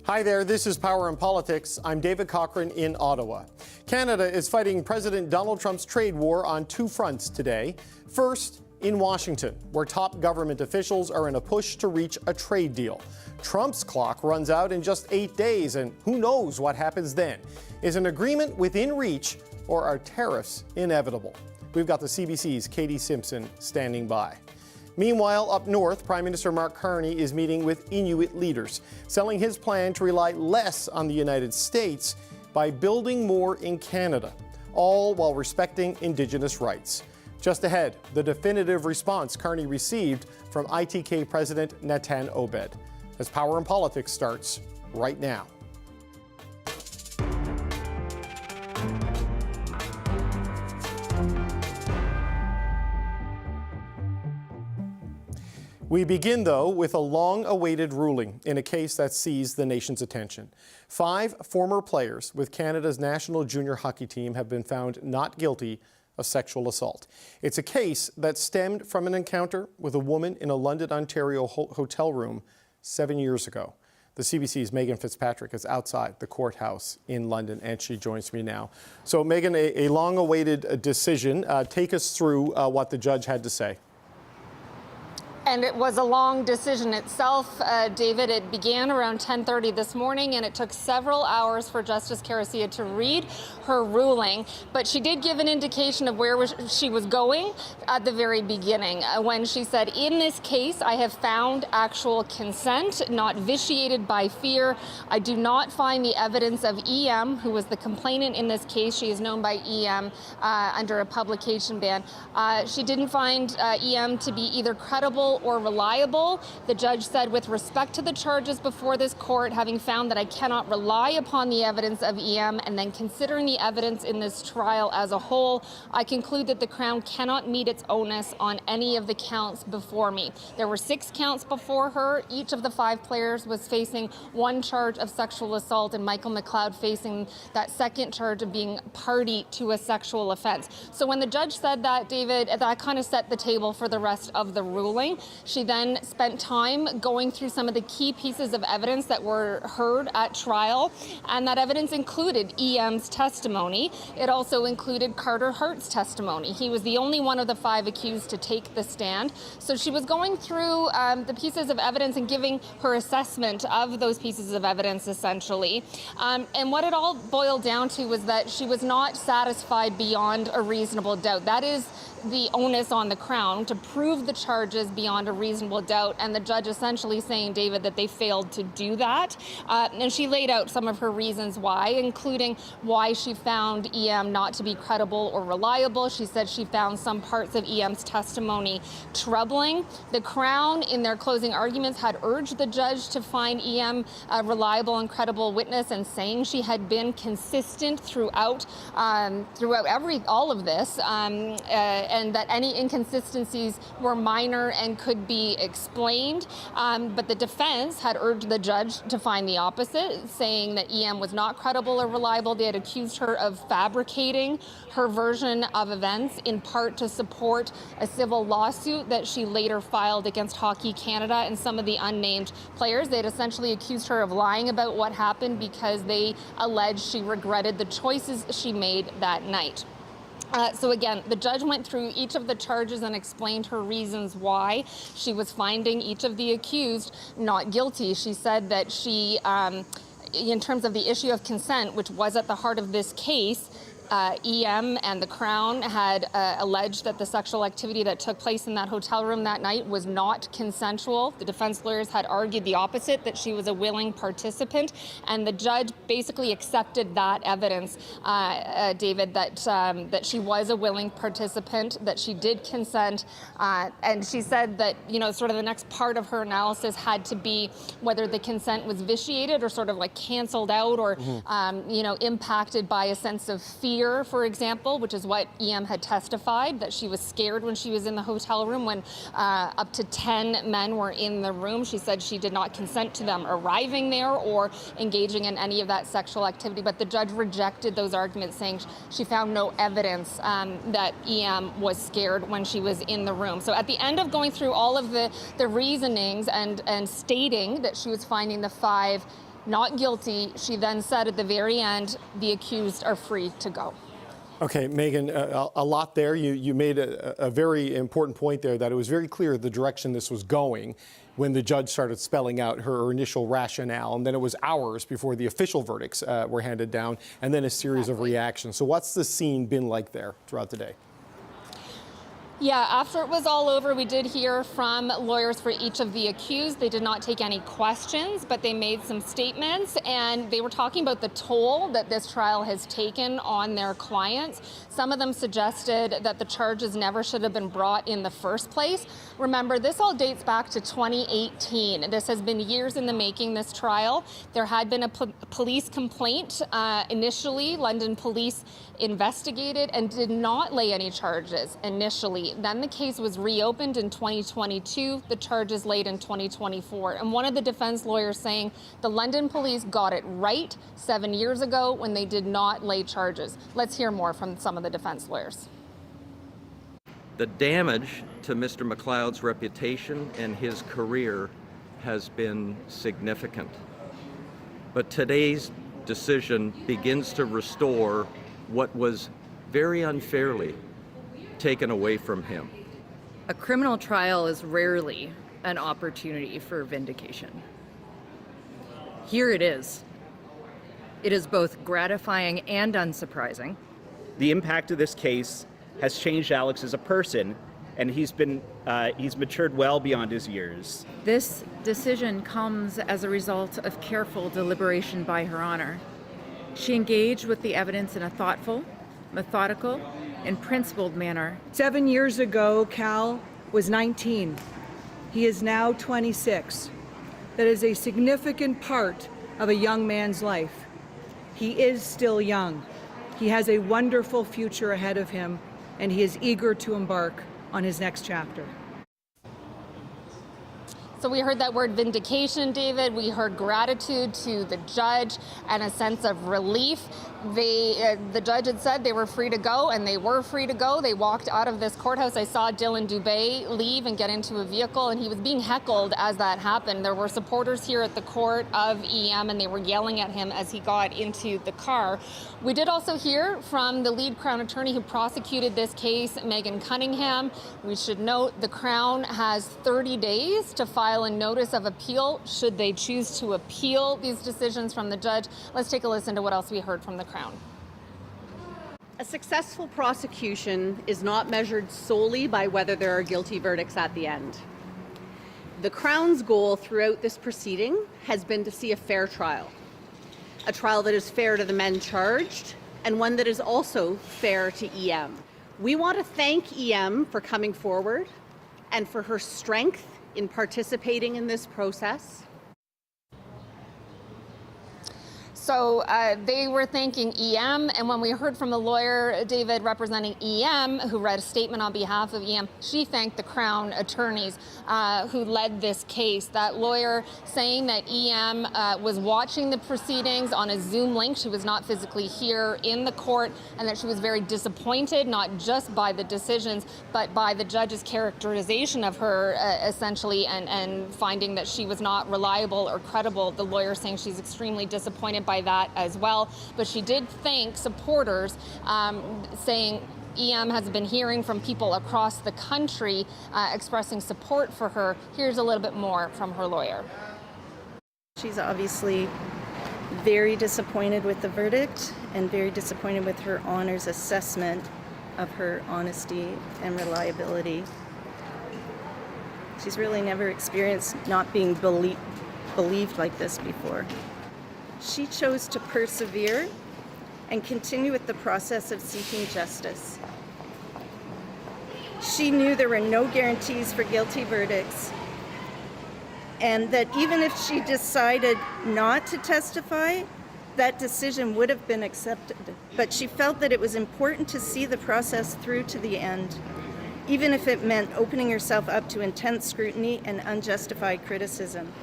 Hi there, this is Power and Politics. I'm David Cochrane in Ottawa. Canada is fighting President Donald Trump's trade war on two fronts today. First, in Washington, where top government officials are in a push to reach a trade deal. Trump's clock runs out in just 8 days, and who knows what happens then? Is an agreement within reach, or are tariffs inevitable? We've got the CBC's Katie Simpson standing by. Meanwhile, up north, Prime Minister Mark Carney is meeting with Inuit leaders, selling his plan to rely less on the United States by building more in Canada, all while respecting Indigenous rights. Just ahead, the definitive response Carney received from ITK President Natan Obed. As Power and Politics starts right now. We begin, though, with a long-awaited ruling in a case that seized the nation's attention. 5 former players with Canada's national junior hockey team have been found not guilty of sexual assault. It's a case that stemmed from an encounter with a woman in a London, Ontario hotel room 7 years ago. The CBC's Megan Fitzpatrick is outside the courthouse in London, and she joins me now. So, Megan, a long-awaited decision. Take us through what the judge had to say. And it was a long decision itself, David. It began around 10:30 this morning, and it took several hours for Justice Caracia to read her ruling. But she did give an indication of where she was going at the very beginning, when she said, in this case, I have found actual consent, not vitiated by fear. I do not find the evidence of EM, who was the complainant in this case. She is known by EM under a publication ban. She didn't find EM to be either credible or reliable. The judge said, with respect to the charges before this court, having found that I cannot rely upon the evidence of EM, and then considering the evidence in this trial as a whole, I conclude that the Crown cannot meet its onus on any of the counts before me. There were 6 counts before her. Each of the 5 players was facing 1 charge of sexual assault, and Michael McLeod facing that second charge of being party to a sexual offense. So when the judge said that, David, that kind of set the table for the rest of the ruling. She then spent time going through some of the key pieces of evidence that were heard at trial, and that evidence included EM's testimony. It also included Carter Hart's testimony. He was the only one of the 5 accused to take the stand. So she was going through the pieces of evidence and giving her assessment of those pieces of evidence, essentially. And what it all boiled down to was that she was not satisfied beyond a reasonable doubt. That is the onus on the Crown to prove the charges beyond a reasonable doubt, and the judge essentially saying, David, that they failed to do that. And she laid out some of her reasons why, including why she found EM not to be credible or reliable. She said she found some parts of EM's testimony troubling. The Crown, in their closing arguments, had urged the judge to find EM a reliable and credible witness, and saying she had been consistent throughout all of this, and that any inconsistencies were minor and could be explained. But the defense had urged the judge to find the opposite, saying that EM was not credible or reliable. They had accused her of fabricating her version of events, in part to support a civil lawsuit that she later filed against Hockey Canada and some of the unnamed players. They had essentially accused her of lying about what happened because they alleged she regretted the choices she made that night. So again, the judge went through each of the charges and explained her reasons why she was finding each of the accused not guilty. She said that she, in terms of the issue of consent, which was at the heart of this case, EM and the Crown had alleged that the sexual activity that took place in that hotel room that night was not consensual. The defense lawyers had argued the opposite, that she was a willing participant, and the judge basically accepted that evidence, David, that she was a willing participant, that she did consent, and she said that, sort of the next part of her analysis had to be whether the consent was vitiated or sort of like canceled out or, impacted by a sense of fear, for example, which is what EM had testified, that she was scared when she was in the hotel room when up to 10 men were in the room. She said she did not consent to them arriving there or engaging in any of that sexual activity, but the judge rejected those arguments, saying she found no evidence that EM was scared when she was in the room. So at the end of going through all of the reasonings and stating that she was finding the 5 not guilty. She then said at the very end, the accused are free to go. Okay, Megan, a lot there. You made a very important point there, that it was very clear the direction this was going when the judge started spelling out her initial rationale, and then it was hours before the official verdicts were handed down, and then a series of reactions. So what's the scene been like there throughout the day? Yeah, after it was all over, we did hear from lawyers for each of the accused. They did not take any questions, but they made some statements, and they were talking about the toll that this trial has taken on their clients. Some of them suggested that the charges never should have been brought in the first place. Remember, this all dates back to 2018. This has been years in the making, this trial. There had been a police complaint initially. London police investigated and did not lay any charges initially. Then the case was reopened in 2022, the charges laid in 2024. And one of the defense lawyers saying the London police got it right 7 years ago when they did not lay charges. Let's hear more from some of the defense lawyers. The damage to Mr. McLeod's reputation and his career has been significant. But today's decision begins to restore what was very unfairly taken away from him. A criminal trial is rarely an opportunity for vindication. Here it is. It is both gratifying and unsurprising. The impact of this case has changed Alex as a person, and he's matured well beyond his years. This decision comes as a result of careful deliberation by Her Honor. She engaged with the evidence in a thoughtful, methodical, and principled manner. 7 years ago, Cal was 19. He is now 26. That is a significant part of a young man's life. He is still young. He has a wonderful future ahead of him, and he is eager to embark on his next chapter. So we heard that word vindication, David. We heard gratitude to the judge and a sense of relief. The judge had said they were free to go, and they were free to go. They walked out of this courthouse. I saw Dylan Dubé leave and get into a vehicle, and he was being heckled as that happened. There were supporters here at the court of EM, and they were yelling at him as he got into the car. We did also hear from the lead Crown attorney who prosecuted this case, Megan Cunningham. We should note the Crown has 30 days to file a notice of appeal should they choose to appeal these decisions from the judge. Let's take a listen to what else we heard from the Crown. A successful prosecution is not measured solely by whether there are guilty verdicts at the end. The Crown's goal throughout this proceeding has been to see a fair trial. A trial that is fair to the men charged, and one that is also fair to EM. We want to thank EM for coming forward and for her strength in participating in this process. So they were thanking EM, and when we heard from the lawyer, David, representing EM, who read a statement on behalf of EM, she thanked the Crown attorneys who led this case. That lawyer saying that EM was watching the proceedings on a Zoom link. She was not physically here in the court, and that she was very disappointed, not just by the decisions, but by the judge's characterization of her, essentially, and finding that she was not reliable or credible. The lawyer saying she's extremely disappointed by that as well. But she did thank supporters, saying EM has been hearing from people across the country expressing support for her. Here's a little bit more from her lawyer. She's obviously very disappointed with the verdict and very disappointed with her Honor's assessment of her honesty and reliability. She's really never experienced not being believed like this before. She chose to persevere and continue with the process of seeking justice. She knew there were no guarantees for guilty verdicts, and that even if she decided not to testify, that decision would have been accepted. But she felt that it was important to see the process through to the end, even if it meant opening herself up to intense scrutiny and unjustified criticism.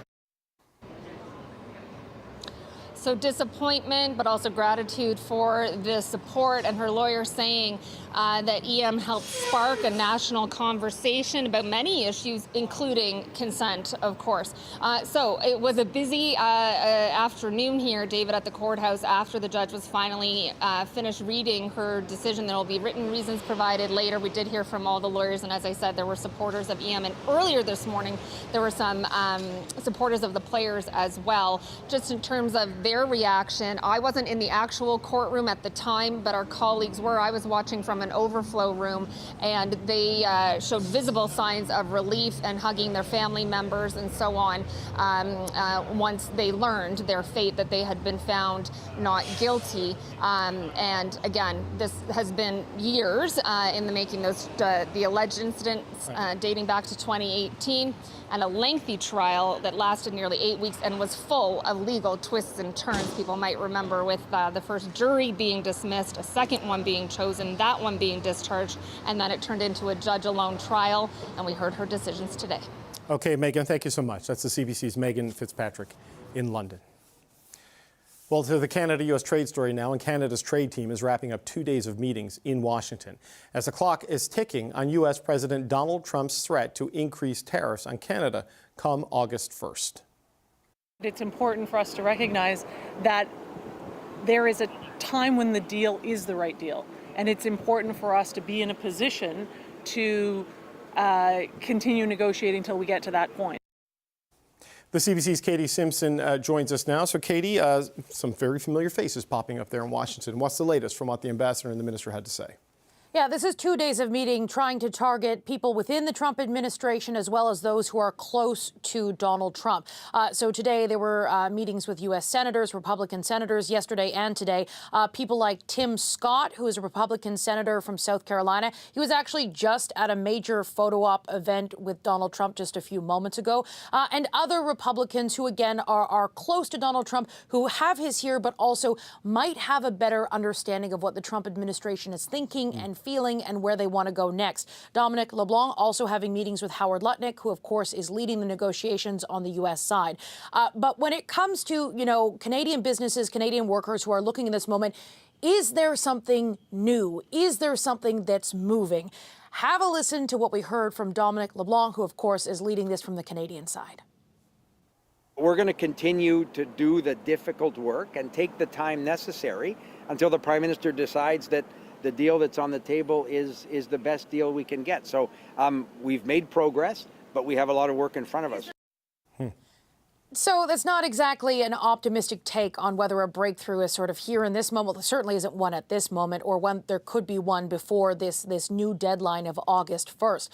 So disappointment, but also gratitude for the support, and her lawyer saying that EM helped spark a national conversation about many issues, including consent, of course. So it was a busy afternoon here, David, at the courthouse after the judge was finally finished reading her decision. There will be written reasons provided later. We did hear from all the lawyers, and as I said, there were supporters of EM. And earlier this morning, there were some supporters of the players as well. Just in terms of their reaction, I wasn't in the actual courtroom at the time, but our colleagues were. I was watching from an overflow room, and they showed visible signs of relief and hugging their family members and so on once they learned their fate, that they had been found not guilty. And again, this has been years in the making. The alleged incidents dating back to 2018, and a lengthy trial that lasted nearly 8 weeks and was full of legal twists and turns. People might remember, with the first jury being dismissed, a second one being chosen, that one being discharged, and then it turned into a judge-alone trial, and we heard her decisions today. Okay, Megan, thank you so much. That's the CBC's Megan Fitzpatrick in London. Well, to the Canada-U.S. trade story now, and Canada's trade team is wrapping up 2 days of meetings in Washington as the clock is ticking on U.S. President Donald Trump's threat to increase tariffs on Canada come August 1st. It's important for us to recognize that there is a time when the deal is the right deal, and it's important for us to be in a position to continue negotiating until we get to that point. The CBC's Katie Simpson joins us now. So, Katie, some very familiar faces popping up there in Washington. What's the latest from what the ambassador and the minister had to say? Yeah, this is 2 days of meeting trying to target people within the Trump administration as well as those who are close to Donald Trump. So today there were meetings with U.S. senators, Republican senators, yesterday and today. People like Tim Scott, who is a Republican senator from South Carolina. He was actually just at a major photo op event with Donald Trump just a few moments ago. And other Republicans who, again, are close to Donald Trump, who have his here, but also might have a better understanding of what the Trump administration is thinking and feeling and where they want to go next. Dominic LeBlanc also having meetings with Howard Lutnick, who, of course, is leading the negotiations on the U.S. side. But when it comes to, Canadian businesses, Canadian workers who are looking in this moment, is there something new? Is there something that's moving? Have a listen to what we heard from Dominic LeBlanc, who, of course, is leading this from the Canadian side. We're going to continue to do the difficult work and take the time necessary until the Prime Minister decides that the deal that's on the table is the best deal we can get. So we've made progress, but we have a lot of work in front of us. So that's not exactly an optimistic take on whether a breakthrough is sort of here in this moment. There certainly isn't one at this moment, or when there could be one before this new deadline of August 1st.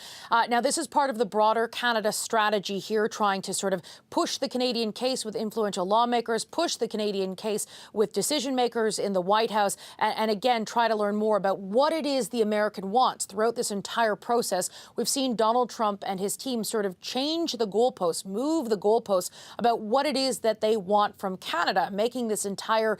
Now, this is part of the broader Canada strategy here, trying to sort of push the Canadian case with influential lawmakers, push the Canadian case with decision makers in the White House, and again, try to learn more about what it is the American wants. Throughout this entire process, we've seen Donald Trump and his team sort of change the goalposts, move the goalposts about what it is that they want from Canada, making this entire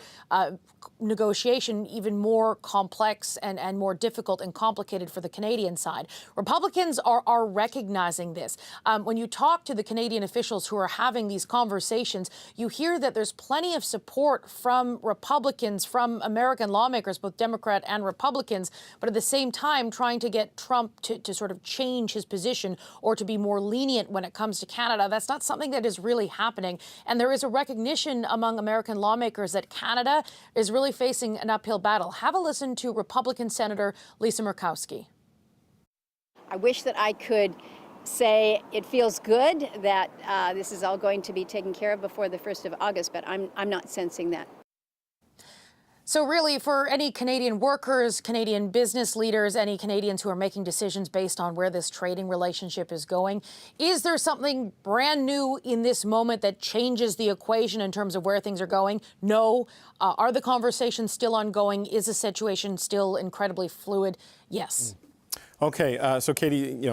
negotiation even more complex and more difficult and complicated for the Canadian side. Republicans are recognizing this. When you talk to the Canadian officials who are having these conversations, you hear that there's plenty of support from Republicans, from American lawmakers, both Democrat and Republicans, but at the same time trying to get Trump to sort of change his position or to be more lenient when it comes to Canada. That's not something that is really happening. And there is a recognition among American lawmakers that Canada is really facing an uphill battle. Have a listen to Republican Senator Lisa Murkowski. I wish that I could say it feels good that this is all going to be taken care of before the 1st of August, but I'm not sensing that. So really, for any Canadian workers, Canadian business leaders, any Canadians who are making decisions based on where this trading relationship is going, is there something brand new in this moment that changes the equation in terms of where things are going? No. Are the conversations still ongoing? Is the situation still incredibly fluid? Yes. Okay, so Katie,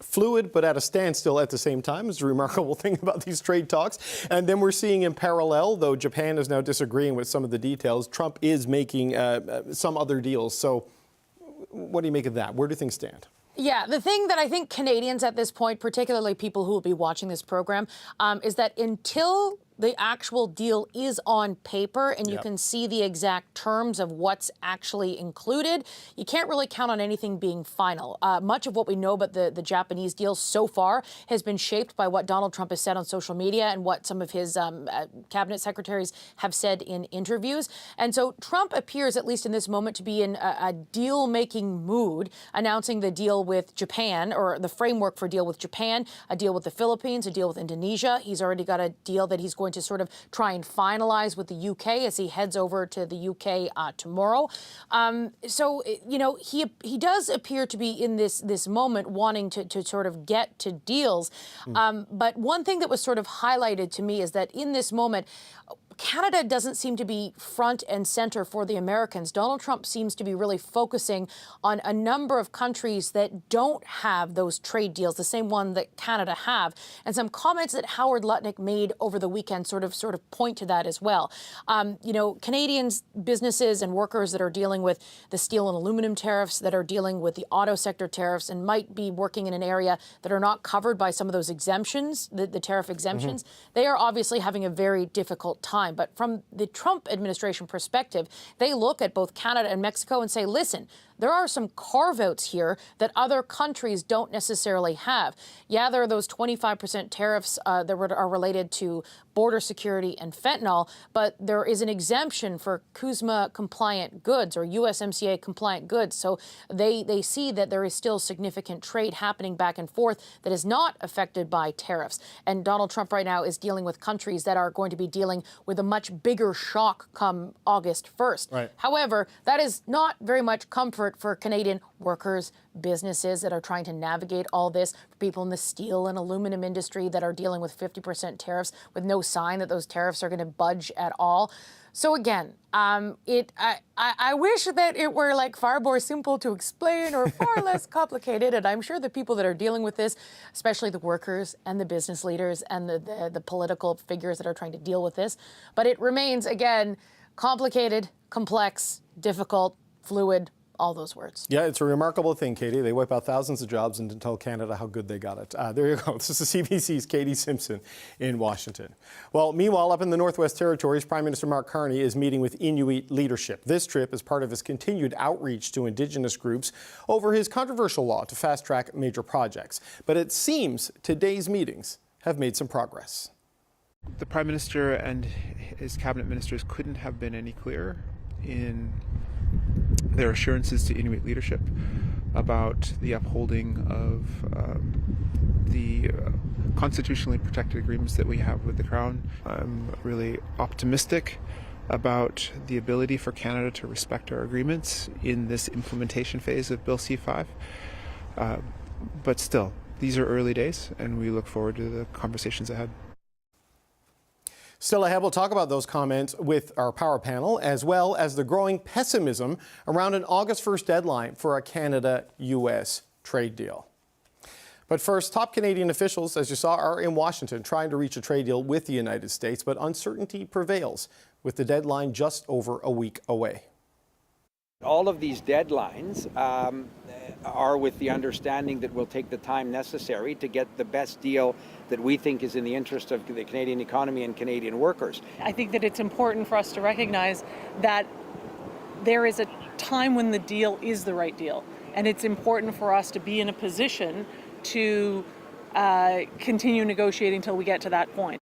fluid but at a standstill at the same time is a remarkable thing about these trade talks. And then we're seeing in parallel, though Japan is now disagreeing with some of the details, Trump is making some other deals. So what do you make of that? Where do things stand? Yeah, the thing that I think Canadians at this point, particularly people who will be watching this program, is that until the actual deal is on paper and you can see the exact terms of what's actually included, you can't really count on anything being final. Much of what we know about the Japanese deal so far has been shaped by what Donald Trump has said on social media and what some of his cabinet secretaries have said in interviews. And so Trump appears, at least in this moment, to be in a deal-making mood, announcing the deal with Japan, or the framework for a deal with Japan, a deal with the Philippines, a deal with Indonesia. He's already got a deal that he's going to sort of try and finalize with the UK as he heads over to the UK tomorrow. So, you know, he does appear to be in this moment wanting to sort of get to deals. But one thing that was sort of highlighted to me is that in this moment, Canada doesn't seem to be front and center for the Americans. Donald Trump seems to be really focusing on a number of countries that don't have those trade deals, the same one that Canada have. And some comments that Howard Lutnick made over the weekend sort of point to that as well. You know, Canadians, businesses and workers that are dealing with the steel and aluminum tariffs, that are dealing with the auto sector tariffs, and might be working in an area that are not covered by some of those exemptions, the tariff exemptions, they are obviously having a very difficult time. But from the Trump administration perspective, they look at both Canada and Mexico and say, listen, there are some carve-outs here that other countries don't necessarily have. Yeah, there are those 25% tariffs that are related to border security and fentanyl, but there is an exemption for CUSMA-compliant goods or USMCA-compliant goods. So they see that there is still significant trade happening back and forth that is not affected by tariffs. And Donald Trump right now is dealing with countries that are going to be dealing with a much bigger shock come August 1st. Right. However, that is not very much comfort for Canadian workers, businesses that are trying to navigate all this, for people in the steel and aluminum industry that are dealing with 50% tariffs with no sign that those tariffs are going to budge at all. So again, I wish that it were like far more simple to explain or far less complicated. And I'm sure the people that are dealing with this, especially the workers and the business leaders and the political figures that are trying to deal with this, but it remains, again, complicated, complex, difficult, fluid, all those words. Yeah, it's a remarkable thing, Katie. They wipe out thousands of jobs and tell Canada how good they got it. There you go. This is CBC's Katie Simpson in Washington. Well, meanwhile, up in the Northwest Territories, Prime Minister Mark Carney is meeting with Inuit leadership. This trip is part of his continued outreach to Indigenous groups over his controversial law to fast-track major projects. But it seems today's meetings have made some progress. The Prime Minister and his cabinet ministers couldn't have been any clearer in their assurances to Inuit leadership about the upholding of the constitutionally protected agreements that we have with the Crown. I'm really optimistic about the ability for Canada to respect our agreements in this implementation phase of Bill C-5. But still, these are early days, and we look forward to the conversations ahead. Still ahead, we'll talk about those comments with our power panel, as well as the growing pessimism around an August 1st deadline for a Canada-U.S. trade deal. But first, top Canadian officials, as you saw, are in Washington trying to reach a trade deal with the United States, but uncertainty prevails with the deadline just over a week away. All of these deadlines are with the understanding that we'll take the time necessary to get the best deal that we think is in the interest of the Canadian economy and Canadian workers. I think that it's important for us to recognize that there is a time when the deal is the right deal. And it's important for us to be in a position to continue negotiating until we get to that point.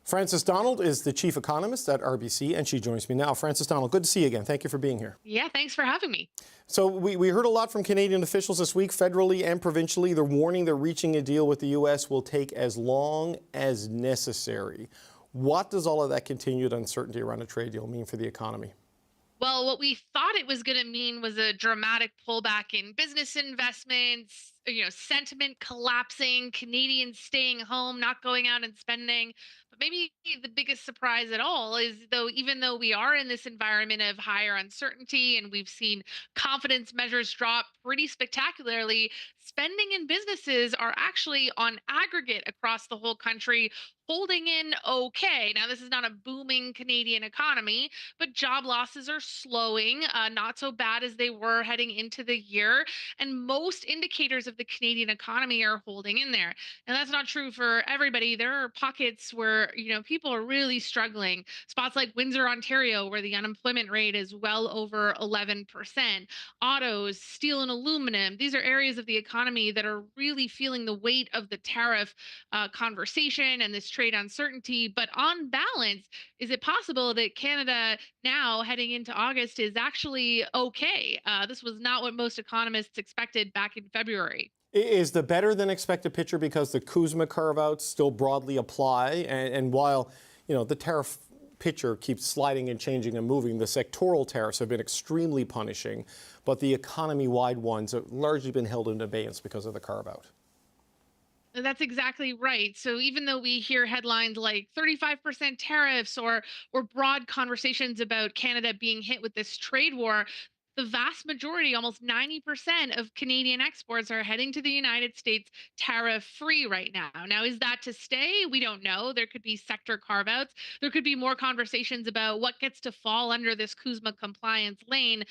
Frances Donald is the chief economist at RBC, and she joins me now. Frances Donald, good to see you again. Thank you for being here. Yeah, thanks for having me. So we heard a lot from Canadian officials this week, federally and provincially. They're warning that reaching a deal with the U.S. will take as long as necessary. What does all of that continued uncertainty around a trade deal mean for the economy? Well, what we thought it was going to mean was a dramatic pullback in business investments, sentiment collapsing, Canadians staying home, not going out and spending. But maybe the biggest surprise at all is, even though we are in this environment of higher uncertainty and we've seen confidence measures drop pretty spectacularly, spending in businesses are actually on aggregate across the whole country holding in okay. Now, this is not a booming Canadian economy, but job losses are slowing, not so bad as they were heading into the year. And most indicators of the Canadian economy are holding in there. And that's not true for everybody. There are pockets where, people are really struggling. Spots like Windsor, Ontario, where the unemployment rate is well over 11%. Autos, steel and aluminum, these are areas of the economy that are really feeling the weight of the tariff conversation and this trade uncertainty. But on balance, is it possible that Canada now heading into August is actually okay? This was not what most economists expected back in February. Is the better than expected picture because the CUSMA carve-outs still broadly apply? And while, the tariff picture keeps sliding and changing and moving, the sectoral tariffs have been extremely punishing, but the economy-wide ones have largely been held in abeyance because of the carve-out. That's exactly right. So even though we hear headlines like 35% tariffs or broad conversations about Canada being hit with this trade war, the vast majority, almost 90% of Canadian exports are heading to the United States tariff free right now. Now, is that to stay? We don't know. There could be sector carve outs. There could be more conversations about what gets to fall under this CUSMA compliance lane.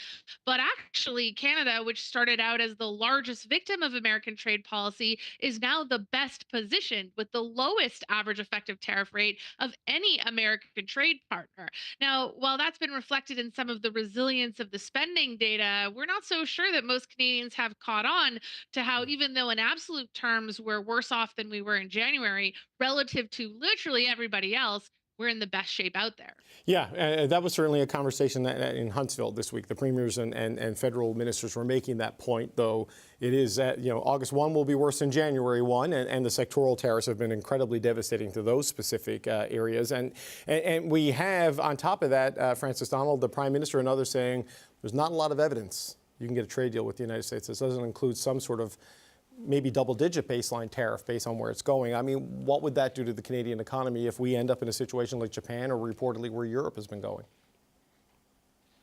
But actually, Canada, which started out as the largest victim of American trade policy, is now the best positioned with the lowest average effective tariff rate of any American trade partner. Now, while that's been reflected in some of the resilience of the spending data, we're not so sure that most Canadians have caught on to how, even though in absolute terms we're worse off than we were in January, relative to literally everybody else, we're in the best shape out there. Yeah, that was certainly a conversation that in Huntsville this week. The premiers and federal ministers were making that point, though it is, August 1 will be worse than January 1, and the sectoral tariffs have been incredibly devastating to those specific areas. And we have, on top of that, Francis Donald, the Prime Minister, and others saying there's not a lot of evidence you can get a trade deal with the United States. This doesn't include some sort of maybe double-digit baseline tariff based on where it's going. I mean, what would that do to the Canadian economy if we end up in a situation like Japan or reportedly where Europe has been going?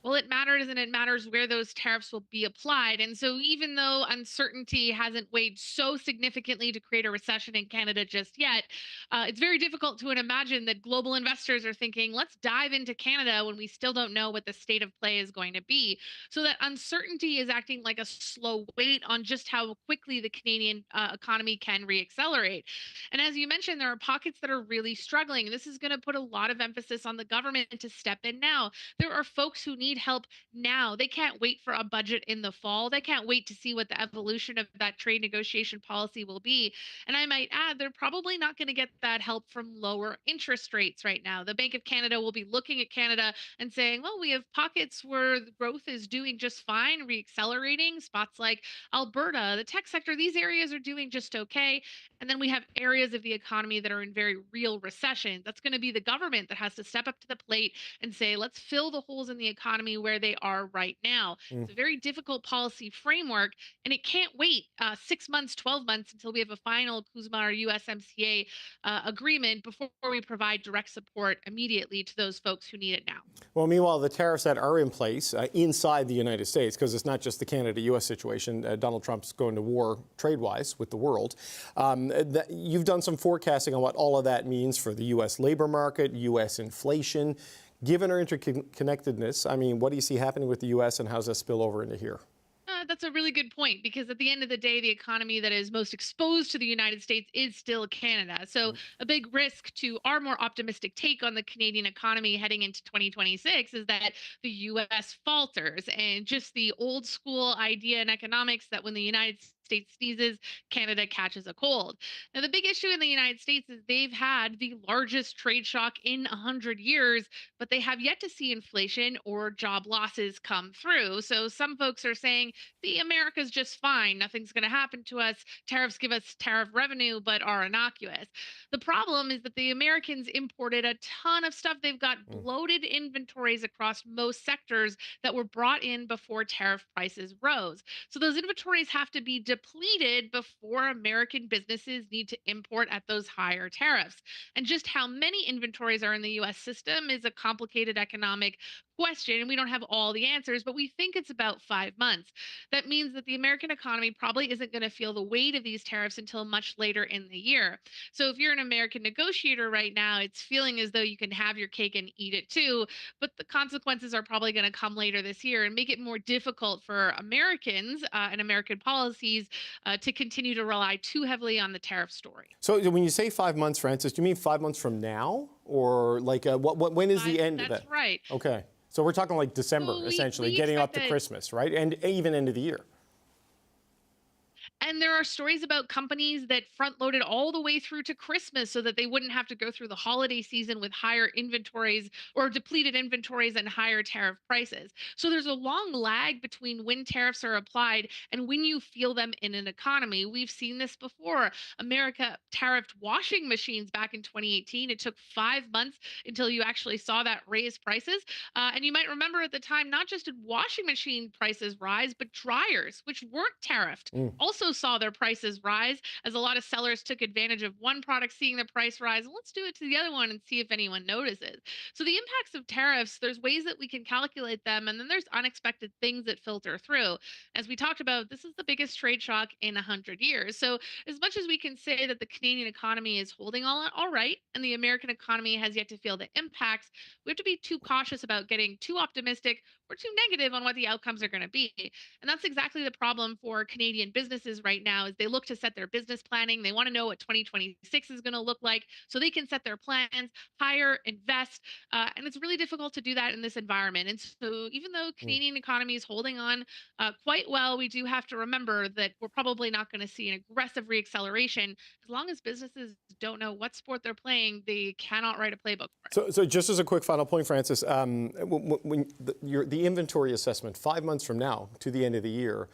Well, it matters, and it matters where those tariffs will be applied. And so, even though uncertainty hasn't weighed so significantly to create a recession in Canada just yet, it's very difficult to imagine that global investors are thinking, let's dive into Canada when we still don't know what the state of play is going to be. So, that uncertainty is acting like a slow wait on just how quickly the Canadian economy can reaccelerate. And as you mentioned, there are pockets that are really struggling. This is going to put a lot of emphasis on the government to step in now. There are folks who need help now. They can't wait for a budget in the fall. They can't wait to see what the evolution of that trade negotiation policy will be. And I might add, they're probably not going to get that help from lower interest rates right now. The Bank of Canada will be looking at Canada and saying, well, we have pockets where the growth is doing just fine, reaccelerating, spots like Alberta, the tech sector, these areas are doing just okay. And then we have areas of the economy that are in very real recession. That's going to be the government that has to step up to the plate and say, let's fill the holes in the economy where they are right now. It's a very difficult policy framework, and it can't wait 6 months, 12 months until we have a final CUSMA or USMCA agreement before we provide direct support immediately to those folks who need it now. Well, meanwhile, the tariffs that are in place inside the United States, because it's not just the Canada-U.S. situation, Donald Trump's going to war trade-wise with the world. You've done some forecasting on what all of that means for the U.S. labor market, U.S. inflation. Given our interconnectedness, I mean, what do you see happening with the U.S. and how does that spill over into here? That's a really good point, because at the end of the day, the economy that is most exposed to the United States is still Canada. So a big risk to our more optimistic take on the Canadian economy heading into 2026 is that the U.S. falters, and just the old school idea in economics that when the United States sneezes, Canada catches a cold. Now, the big issue in the United States is they've had the largest trade shock in 100 years, but they have yet to see inflation or job losses come through. So some folks are saying, see, America's just fine. Nothing's going to happen to us. Tariffs give us tariff revenue, but are innocuous. The problem is that the Americans imported a ton of stuff. They've got bloated inventories across most sectors that were brought in before tariff prices rose. So those inventories have to be depleted before American businesses need to import at those higher tariffs. And just how many inventories are in the US system is a complicated economic question, and we don't have all the answers, but we think it's about 5 months. That means that the American economy probably isn't going to feel the weight of these tariffs until much later in the year. So if you're an American negotiator right now, it's feeling as though you can have your cake and eat it too, but the consequences are probably going to come later this year and make it more difficult for Americans and American policies to continue to rely too heavily on the tariff story. So when you say 5 months, Francis, do you mean 5 months from now? Or like when is the end of that? That's right. Okay. So we're talking like December, Well, essentially, we getting up expect to that- Christmas, right? And even end of the year. And there are stories about companies that front loaded all the way through to Christmas so that they wouldn't have to go through the holiday season with higher inventories or depleted inventories and higher tariff prices. So there's a long lag between when tariffs are applied and when you feel them in an economy. We've seen this before. America tariffed washing machines back in 2018. It took 5 months until you actually saw that raise prices. And you might remember at the time, not just did washing machine prices rise, but dryers, which weren't tariffed, also saw their prices rise as a lot of sellers took advantage of one product seeing the price rise. Let's do it to the other one and see if anyone notices. So the impacts of tariffs, there's ways that we can calculate them, and then there's unexpected things that filter through. As we talked about, this is the biggest trade shock in 100 years. So as much as we can say that the Canadian economy is holding all right and the American economy has yet to feel the impacts, we have to be too cautious about getting too optimistic or too negative on what the outcomes are going to be. And that's exactly the problem for Canadian businesses right now. Is they look to set their business planning. They want to know what 2026 is going to look like so they can set their plans, hire, invest. And it's really difficult to do that in this environment. And so even though Canadian economy is holding on quite well, we do have to remember that we're probably not going to see an aggressive reacceleration. As long as businesses don't know what sport they're playing, they cannot write a playbook for it. So just as a quick final point, Francis, when the inventory assessment 5 months from now to the end of the year,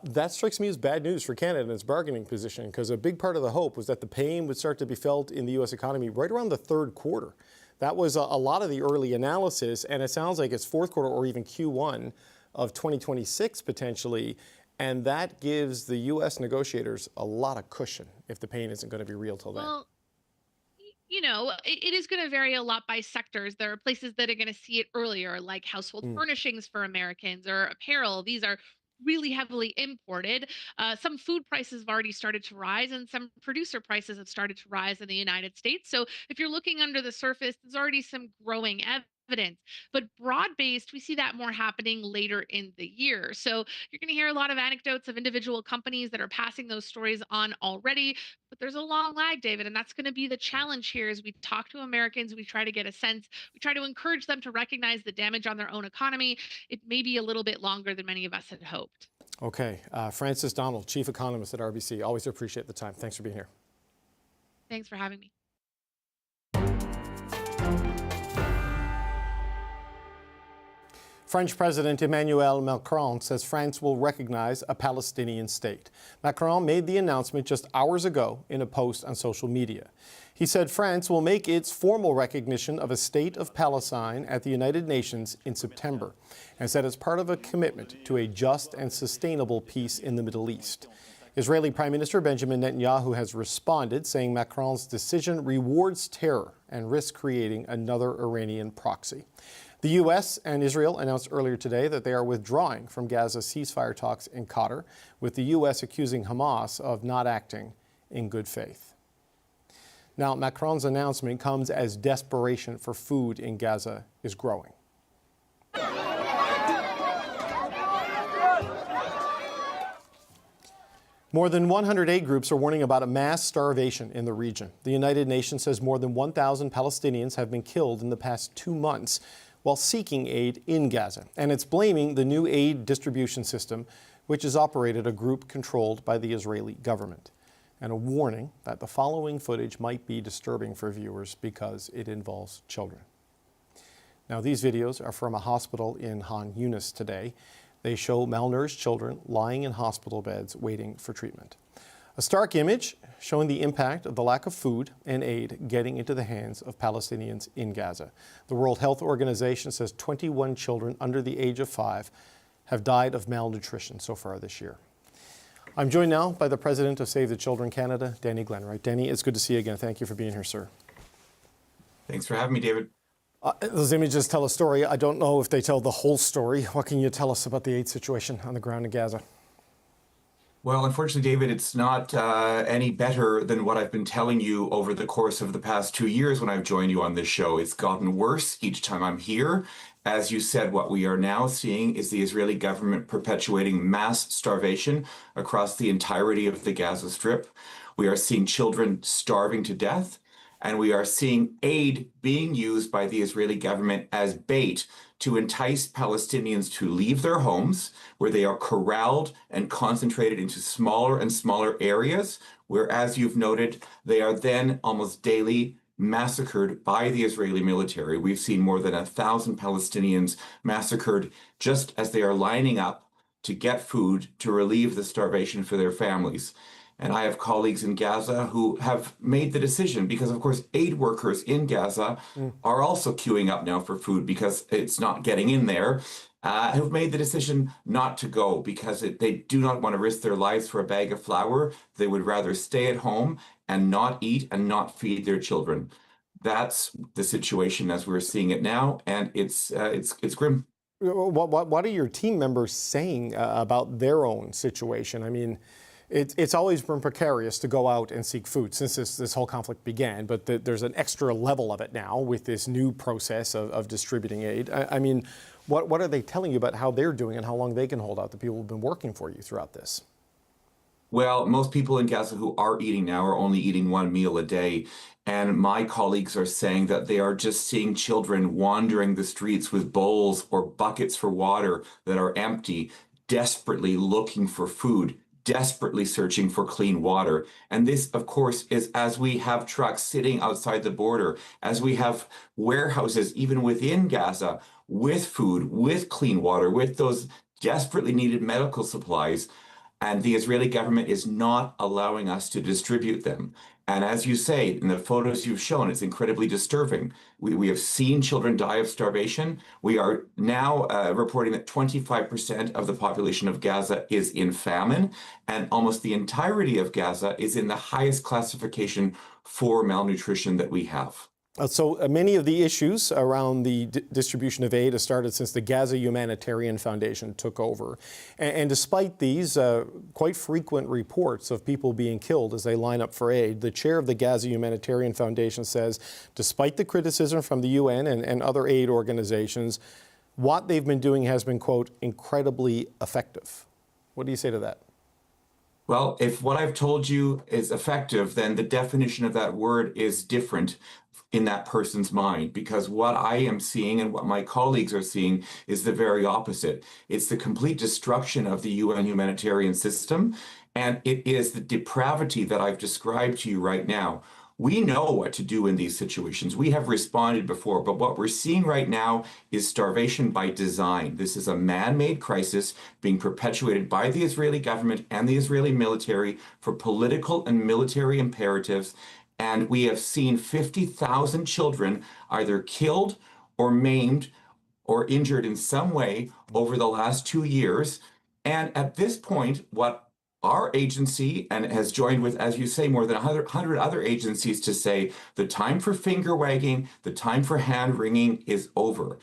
that strikes me as bad news for Canada in its bargaining position, because a big part of the hope was that the pain would start to be felt in the U.S. economy right around the third quarter. That was a lot of the early analysis, and it sounds like it's fourth quarter or even Q1 of 2026 potentially, and that gives the U.S. negotiators a lot of cushion if the pain isn't going to be real till then. Well, you know, it is going to vary a lot by sectors. There are places that are going to see it earlier, like household furnishings for Americans or apparel. These are really heavily imported. Some food prices have already started to rise, and some producer prices have started to rise in the United States. So if you're looking under the surface, there's already some growing evidence. But broad-based, we see that more happening later in the year. So you're going to hear a lot of anecdotes of individual companies that are passing those stories on already. But there's a long lag, David, and that's going to be the challenge here as we talk to Americans. We try to get a sense. We try to encourage them to recognize the damage on their own economy. It may be a little bit longer than many of us had hoped. Okay. Francis Donald, Chief Economist at RBC. Always appreciate the time. Thanks for being here. Thanks for having me. French President Emmanuel Macron says France will recognize a Palestinian state. Macron made the announcement just hours ago in a post on social media. He said France will make its formal recognition of a state of Palestine at the United Nations in September, and said it's part of a commitment to a just and sustainable peace in the Middle East. Israeli Prime Minister Benjamin Netanyahu has responded, saying Macron's decision rewards terror and risks creating another Iranian proxy. The U.S. and Israel announced earlier today that they are withdrawing from Gaza ceasefire talks in Qatar, with the U.S. accusing Hamas of not acting in good faith. Now, Macron's announcement comes as desperation for food in Gaza is growing. More than 100 aid groups are warning about a mass starvation in the region. The United Nations says more than 1,000 Palestinians have been killed in the past 2 months while seeking aid in Gaza. And it's blaming the new aid distribution system, which has operated a group controlled by the Israeli government. And a warning that the following footage might be disturbing for viewers because it involves children. Now, these videos are from a hospital in Han Yunis today. They show malnourished children lying in hospital beds waiting for treatment. A stark image showing the impact of the lack of food and aid getting into the hands of Palestinians in Gaza. The World Health Organization says 21 children under the age of 5 have died of malnutrition so far this year. I'm joined now by the president of Save the Children Canada, Danny Glenwright. Danny, it's good to see you again. Thank you for being here, sir. Thanks for having me, David. Those images tell a story. I don't know if they tell the whole story. What can you tell us about the aid situation on the ground in Gaza? Well, unfortunately, David, it's not any better than what I've been telling you over the course of the past 2 years when I've joined you on this show. It's gotten worse each time I'm here. As you said, what we are now seeing is the Israeli government perpetuating mass starvation across the entirety of the Gaza Strip. We are seeing children starving to death, and we are seeing aid being used by the Israeli government as bait to entice Palestinians to leave their homes, where they are corralled and concentrated into smaller and smaller areas, where, as you've noted, they are then almost daily massacred by the Israeli military. We've seen more than 1,000 Palestinians massacred just as they are lining up to get food to relieve the starvation for their families. And I have colleagues in Gaza who have made the decision, because of course aid workers in Gaza are also queuing up now for food because it's not getting in there, have made the decision not to go because they do not want to risk their lives for a bag of flour. They would rather stay at home and not eat and not feed their children. That's the situation as we're seeing it now, and it's grim. What are your team members saying about their own situation? I mean, it's always been precarious to go out and seek food since this whole conflict began, but there's an extra level of it now with this new process of distributing aid. I mean, what are they telling you about how they're doing and how long they can hold out, the people who've been working for you throughout this? Well, most people in Gaza who are eating now are only eating one meal a day. And my colleagues are saying that they are just seeing children wandering the streets with bowls or buckets for water that are empty, desperately looking for food, desperately searching for clean water. And this, of course, is as we have trucks sitting outside the border, as we have warehouses even within Gaza with food, with clean water, with those desperately needed medical supplies. And the Israeli government is not allowing us to distribute them. And as you say, in the photos you've shown, it's incredibly disturbing. We have seen children die of starvation. We are now reporting that 25% of the population of Gaza is in famine, and almost the entirety of Gaza is in the highest classification for malnutrition that we have. So many of the issues around the distribution of aid have started since the Gaza Humanitarian Foundation took over. And despite these quite frequent reports of people being killed as they line up for aid, the chair of the Gaza Humanitarian Foundation says, despite the criticism from the UN and other aid organizations, what they've been doing has been, quote, incredibly effective. What do you say to that? Well, if what I've told you is effective, then the definition of that word is different in that person's mind, because what I am seeing and what my colleagues are seeing is the very opposite. It's the complete destruction of the UN humanitarian system, and it is the depravity that I've described to you right now. We know what to do in these situations. We have responded before, but what we're seeing right now is starvation by design. This is a man-made crisis being perpetuated by the Israeli government and the Israeli military for political and military imperatives. And we have seen 50,000 children either killed or maimed or injured in some way over the last 2 years. And at this point, what our agency, and has joined with, as you say, more than 100 other agencies to say, the time for finger wagging, the time for hand wringing is over.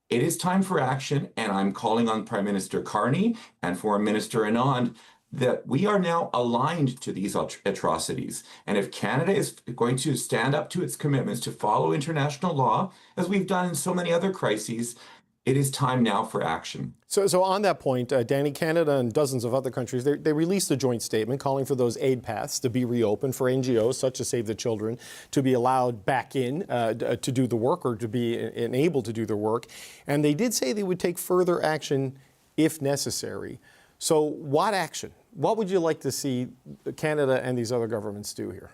It is time for action, and I'm calling on Prime Minister Carney and Foreign Minister Anand that we are now aligned to these atrocities. And if Canada is going to stand up to its commitments to follow international law, as we've done in so many other crises, it is time now for action. So on that point, Danny, Canada and dozens of other countries, they released a joint statement calling for those aid paths to be reopened for NGOs such as Save the Children to be allowed back in to do the work, or to be enabled to do their work. And they did say they would take further action if necessary. So what action? What would you like to see Canada and these other governments do here?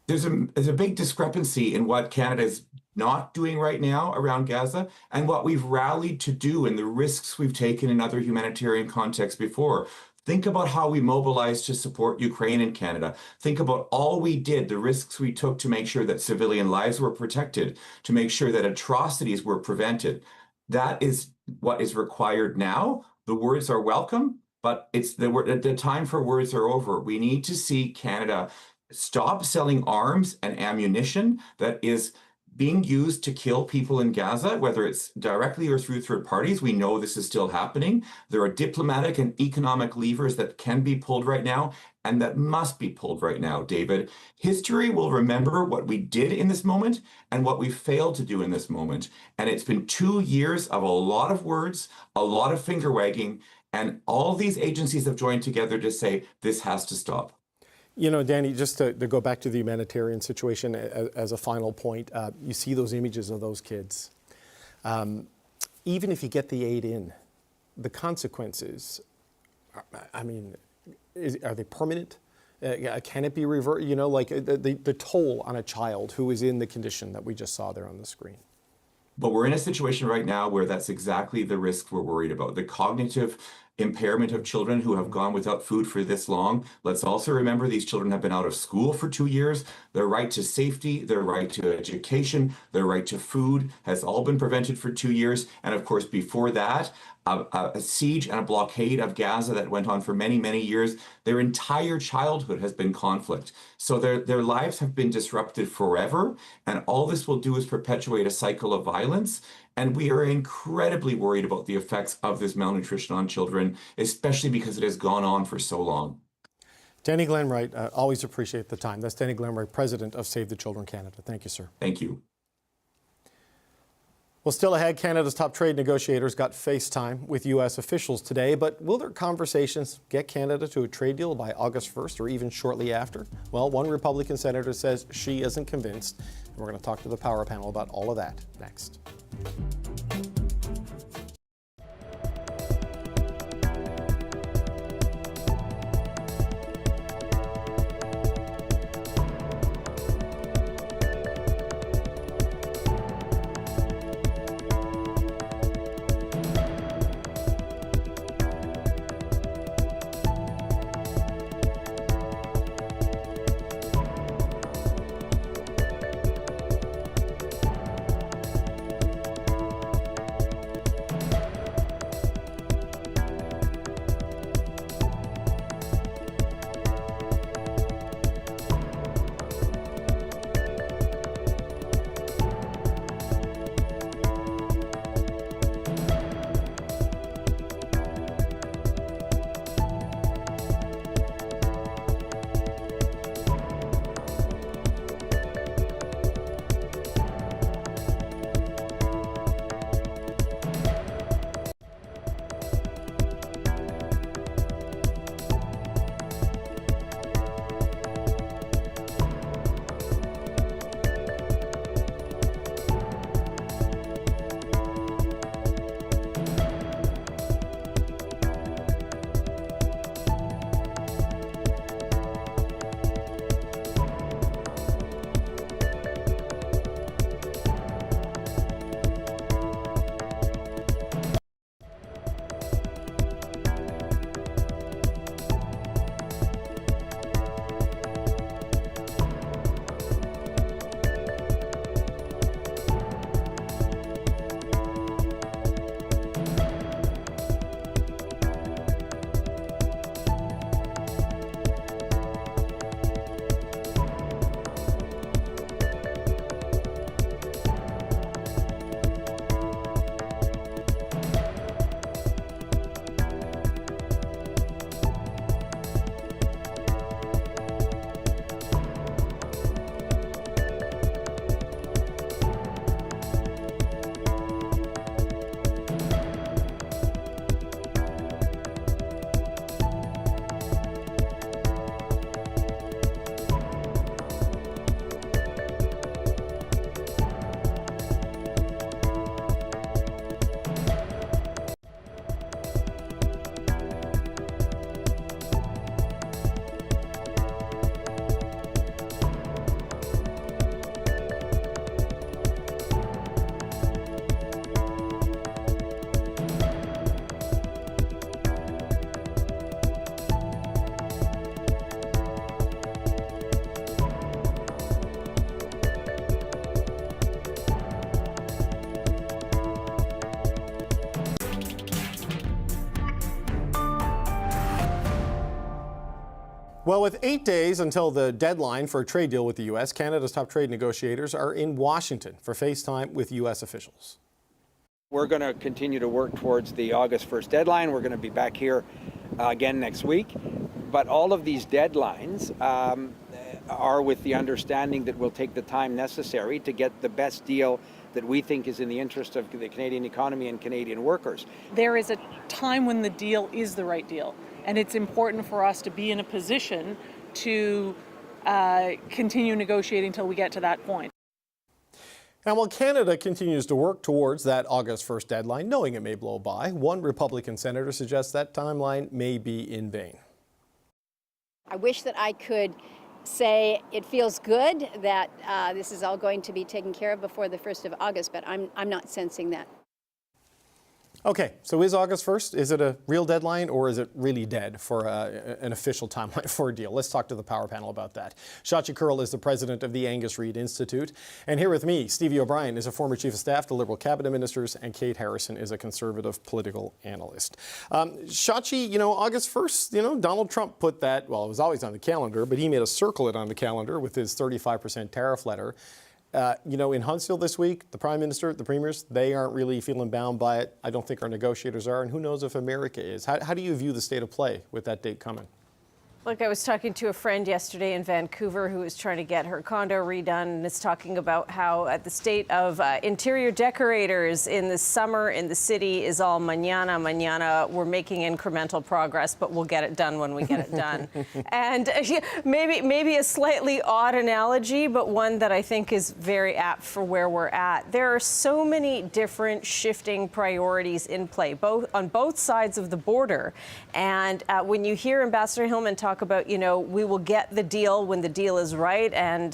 There's a big discrepancy in what Canada is not doing right now around Gaza and what we've rallied to do and the risks we've taken in other humanitarian contexts before. Think about how we mobilized to support Ukraine and Canada. Think about all we did, the risks we took to make sure that civilian lives were protected, to make sure that atrocities were prevented. That is what is required now. The words are welcome, but it's the time for words are over. We need to see Canada stop selling arms and ammunition that is being used to kill people in Gaza, whether it's directly or through third parties. We know this is still happening. There are diplomatic and economic levers that can be pulled right now and that must be pulled right now, David. History will remember what we did in this moment and what we failed to do in this moment. And it's been 2 years of a lot of words, a lot of finger wagging, and all these agencies have joined together to say this has to stop. You know, Danny, just to go back to the humanitarian situation as a final point, you see those images of those kids. Even if you get the aid in, the consequences, I mean, are they permanent? Can it be reversed? You know, like the toll on a child who is in the condition that we just saw there on the screen. But we're in a situation right now where that's exactly the risk we're worried about. The cognitive impairment of children who have gone without food for this long. Let's also remember these children have been out of school for 2 years. Their right to safety, their right to education, their right to food has all been prevented for 2 years. And of course, before that, a siege and a blockade of Gaza that went on for many, many years. Their entire childhood has been conflict. So their lives have been disrupted forever. And all this will do is perpetuate a cycle of violence. And we are incredibly worried about the effects of this malnutrition on children, especially because it has gone on for so long. Danny Glenwright, always appreciate the time. That's Danny Glenwright, president of Save the Children Canada. Thank you, sir. Thank you. Well, still ahead, Canada's top trade negotiators got FaceTime with U.S. officials today, but will their conversations get Canada to a trade deal by August 1st or even shortly after? Well, one Republican senator says she isn't convinced. And we're going to talk to the Power Panel about all of that next. Well, with 8 days until the deadline for a trade deal with the U.S., Canada's top trade negotiators are in Washington for FaceTime with U.S. officials. We're going to continue to work towards the August 1st deadline. We're going to be back here again next week. But all of these deadlines are with the understanding that we'll take the time necessary to get the best deal that we think is in the interest of the Canadian economy and Canadian workers. There is a time when the deal is the right deal, and it's important for us to be in a position to continue negotiating until we get to that point. And while Canada continues to work towards that August 1st deadline, knowing it may blow by, one Republican senator suggests that timeline may be in vain. I wish that I could say it feels good that this is all going to be taken care of before the 1st of August, but I'm not sensing that. Okay, so is August 1st, is it a real deadline or is it really dead for an official timeline for a deal? Let's talk to the Power Panel about that. Shachi Kurl is the president of the Angus Reid Institute. And here with me, Stevie O'Brien is a former chief of staff to Liberal cabinet ministers, and Kate Harrison is a conservative political analyst. Shachi, August 1st, Donald Trump put that, well, it was always on the calendar, but he made a circle it on the calendar with his 35% tariff letter. In Huntsville this week, the Prime Minister, the Premiers, they aren't really feeling bound by it. I don't think our negotiators are, and who knows if America is. How do you view the state of play with that date coming? Look, I was talking to a friend yesterday in Vancouver who was trying to get her condo redone and is talking about how the state of interior decorators in the summer in the city is all mañana. We're making incremental progress, but we'll get it done when we get it done. And maybe a slightly odd analogy, but one that I think is very apt for where we're at. There are so many different shifting priorities in play, on both sides of the border. And when you hear Ambassador Hillman talk about, we will get the deal when the deal is right, and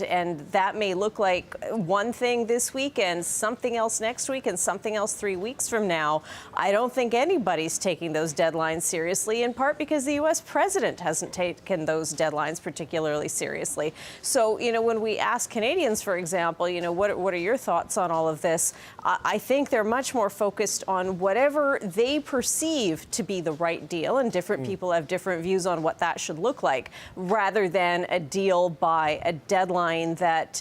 that may look like one thing this week and something else next week and something else 3 weeks from now. I don't think anybody's taking those deadlines seriously, in part because the U.S. president hasn't taken those deadlines particularly seriously. So, when we ask Canadians, for example, what are your thoughts on all of this? I think they're much more focused on whatever they perceive to be the right deal, and different people have different views on what that should look like, rather than a deal by a deadline that,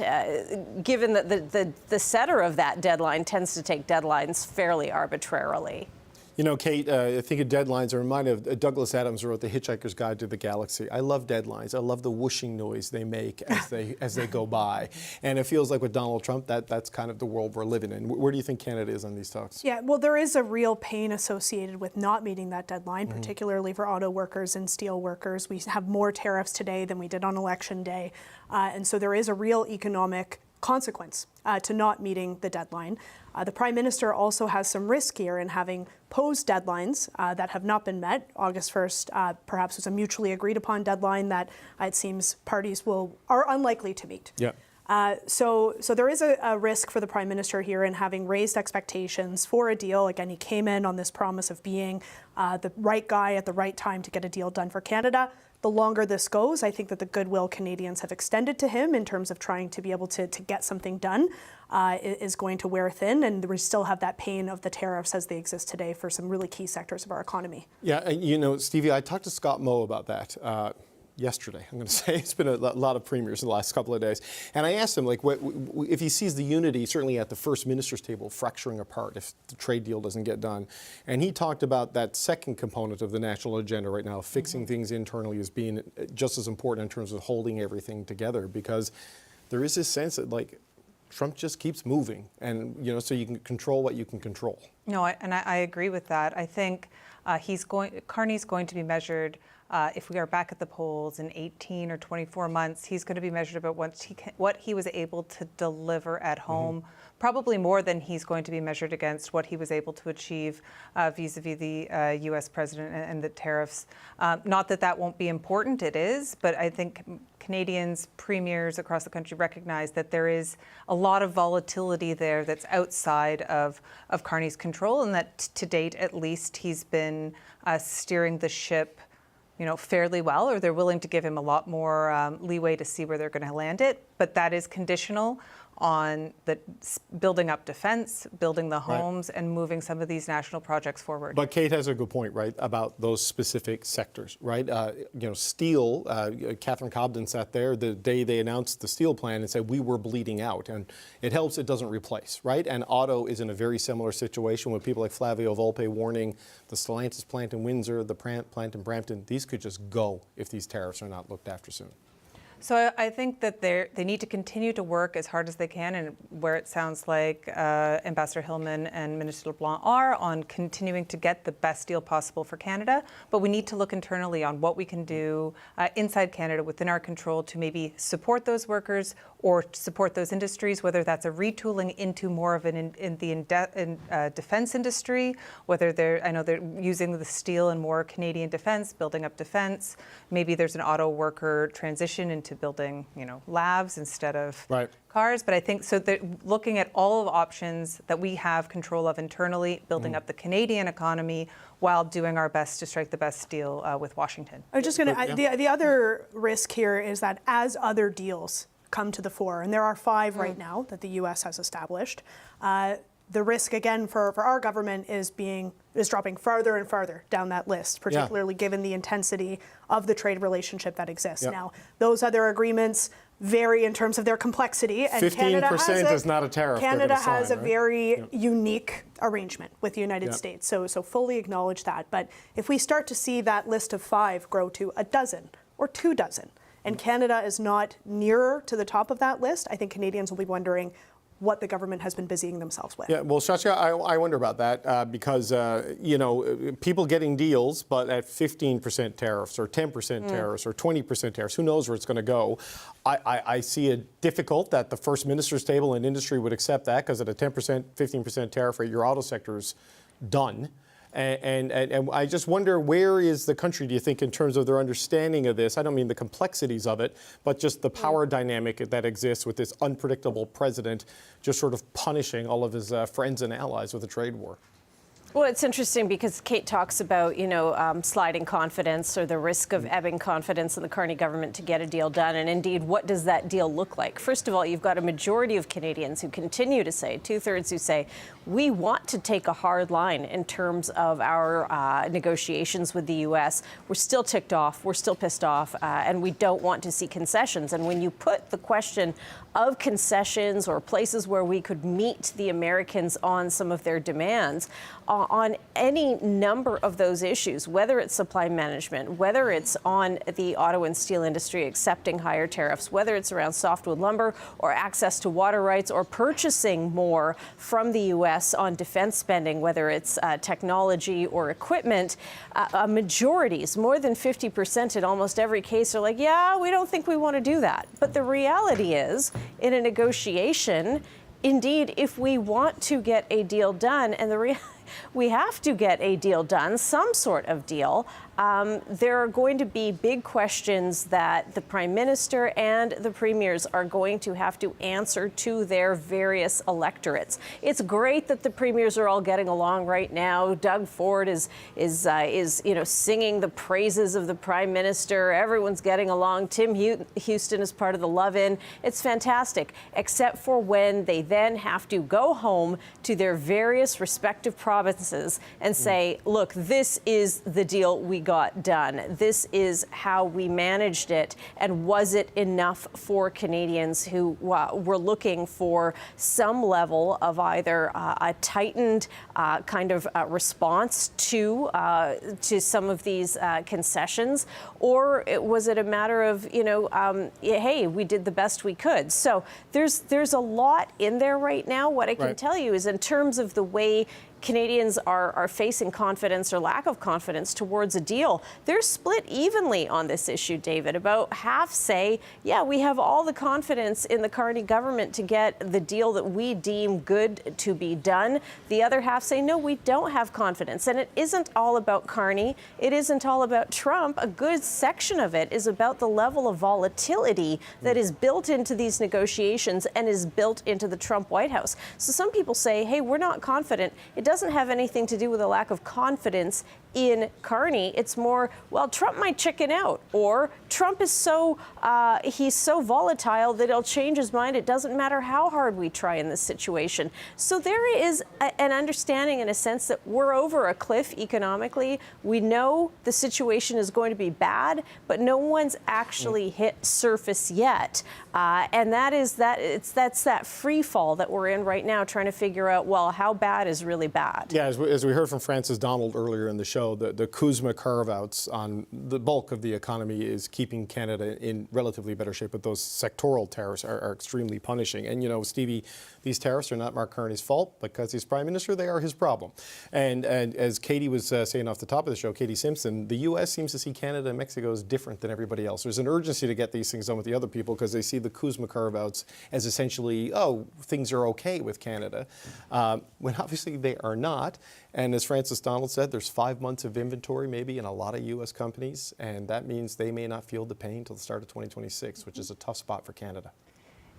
given that the setter of that deadline tends to take deadlines fairly arbitrarily. Kate, I think of deadlines. I remind of Douglas Adams wrote The Hitchhiker's Guide to the Galaxy. I love deadlines. I love the whooshing noise they make as they go by. And it feels like with Donald Trump, that's kind of the world we're living in. Where do you think Canada is on these talks? Yeah, well, there is a real pain associated with not meeting that deadline, particularly for auto workers and steel workers. We have more tariffs today than we did on Election Day. And so there is a real economic consequence to not meeting the deadline. The Prime Minister also has some risk here in having posed deadlines that have not been met. August 1st perhaps was a mutually agreed upon deadline that it seems parties are unlikely to meet. Yeah. So there is a risk for the Prime Minister here in having raised expectations for a deal. Again, he came in on this promise of being the right guy at the right time to get a deal done for Canada. The longer this goes, I think that the goodwill Canadians have extended to him in terms of trying to be able to get something done is going to wear thin, and we still have that pain of the tariffs as they exist today for some really key sectors of our economy. Yeah, Stevie, I talked to Scott Moe about that yesterday. I'm going to say it's been a lot of premiers in the last couple of days. And I asked him, if he sees the unity, certainly at the first minister's table, fracturing apart if the trade deal doesn't get done. And he talked about that second component of the national agenda right now, fixing things internally, as being just as important in terms of holding everything together, because there is this sense that, Trump just keeps moving, and, so you can control what you can control. No, I agree with that. I think Carney's going to be measured. If we are back at the polls in 18 or 24 months, he's going to be measured about what he was able to deliver at home, probably more than he's going to be measured against what he was able to achieve vis-a-vis the U.S. president and the tariffs. Not that won't be important, it is, but I think Canadians, premiers across the country recognize that there is a lot of volatility there that's outside of Carney's control, and that to date, at least, he's been steering the ship fairly well, or they're willing to give him a lot more leeway to see where they're going to land it. But that is conditional on the building up defense, building the homes, and moving some of these national projects forward. But Kate has a good point, right, about those specific sectors, right? Steel, Catherine Cobden sat there the day they announced the steel plan and said we were bleeding out. And it helps, it doesn't replace, right? And auto is in a very similar situation with people like Flavio Volpe warning the Stellantis plant in Windsor, the plant in Brampton. These could just go if these tariffs are not looked after soon. So I think that they need to continue to work as hard as they can, and where it sounds like Ambassador Hillman and Minister LeBlanc are on continuing to get the best deal possible for Canada. But we need to look internally on what we can do inside Canada within our control to maybe support those workers or support those industries, whether that's a retooling into more of the defense industry, whether I know they're using the steel in more Canadian defense, building up defense. Maybe there's an auto worker transition into building, labs instead of cars. But I think so that looking at all of the options that we have control of internally, building up the Canadian economy while doing our best to strike the best deal with Washington. I was just going to, the other risk here is that as other deals come to the fore, and there are 5 right now that the U.S. has established, the risk again for our government is dropping farther and farther down that list, particularly given the intensity of the trade relationship that exists. Now, those other agreements vary in terms of their complexity, and 15% is not a tariff. Canada has a very unique arrangement with the United States, so fully acknowledge that. But if we start to see that list of 5 grow to a dozen or 2 dozen, and Canada is not nearer to the top of that list, I think Canadians will be wondering what the government has been busying themselves with. Yeah, well, Shasha, I wonder about that because, people getting deals, but at 15% tariffs or 10% tariffs or 20% tariffs, who knows where it's going to go. I see it difficult that the first minister's table and industry would accept that because at a 10%, 15% tariff rate, your auto sector is done. And I just wonder, where is the country, do you think, in terms of their understanding of this? I don't mean the complexities of it, but just the power dynamic that exists with this unpredictable president just sort of punishing all of his friends and allies with a trade war. Well, it's interesting because Kate talks about, sliding confidence or the risk of ebbing confidence in the Carney government to get a deal done. And indeed, what does that deal look like? First of all, you've got a majority of Canadians who continue to say, 2/3 who say, we want to take a hard line in terms of our negotiations with the U.S. We're still ticked off, we're still pissed off, and we don't want to see concessions. And when you put the question of concessions or places where we could meet the Americans on some of their demands, on any number of those issues, whether it's supply management, whether it's on the auto and steel industry accepting higher tariffs, whether it's around softwood lumber or access to water rights or purchasing more from the U.S. on defense spending, whether it's technology or equipment, majorities, more than 50% in almost every case, are like, yeah, we don't think we want to do that. But the reality is, in a negotiation, indeed, if we want to get a deal done, and we have to get a deal done, some sort of deal, there are going to be big questions that the Prime Minister and the Premiers are going to have to answer to their various electorates. It's great that the Premiers are all getting along right now. Doug Ford is singing the praises of the Prime Minister. Everyone's getting along. Tim Houston is part of the Love-In. It's fantastic, except for when they then have to go home to their various respective provinces and say, look, this is the deal we got done. This is how we managed it. And was it enough for Canadians who were looking for some level of either a tightened kind of response to some of these concessions, or was it a matter of, hey, we did the best we could? So there's a lot in there right now. What I can tell you is, in terms of the way Canadians are facing confidence or lack of confidence towards a deal, they're split evenly on this issue, David. About half say, yeah, we have all the confidence in the Carney government to get the deal that we deem good to be done. The other half say, no, we don't have confidence. And it isn't all about Carney. It isn't all about Trump. A good section of it is about the level of volatility that is built into these negotiations and is built into the Trump White House. So some people say, hey, we're not confident. It doesn't have anything to do with a lack of confidence in Carney, it's more, well, Trump might chicken out, or Trump is he's so volatile that he'll change his mind. It doesn't matter how hard we try in this situation. So there is an understanding, in a sense, that we're over a cliff economically. We know the situation is going to be bad, but no one's actually hit surface yet. And that's that free fall that we're in right now, trying to figure out, well, how bad is really bad? Yeah, as we heard from Francis Donald earlier in the show, the Kuzma carve-outs on the bulk of the economy is keeping Canada in relatively better shape, but those sectoral tariffs are extremely punishing. And, you know, Stevie, these tariffs are not Mark Carney's fault. Because he's Prime Minister, they are his problem. And as Katie was saying off the top of the show, Katie Simpson, the U.S. seems to see Canada and Mexico as different than everybody else. There's an urgency to get these things done with the other people because they see the Kuzma carve-outs as essentially, oh, things are okay with Canada, when obviously they are not. And as Francis Donald said, there's 5 months of inventory maybe in a lot of U.S. companies, and that means they may not feel the pain until the start of 2026, which is a tough spot for Canada.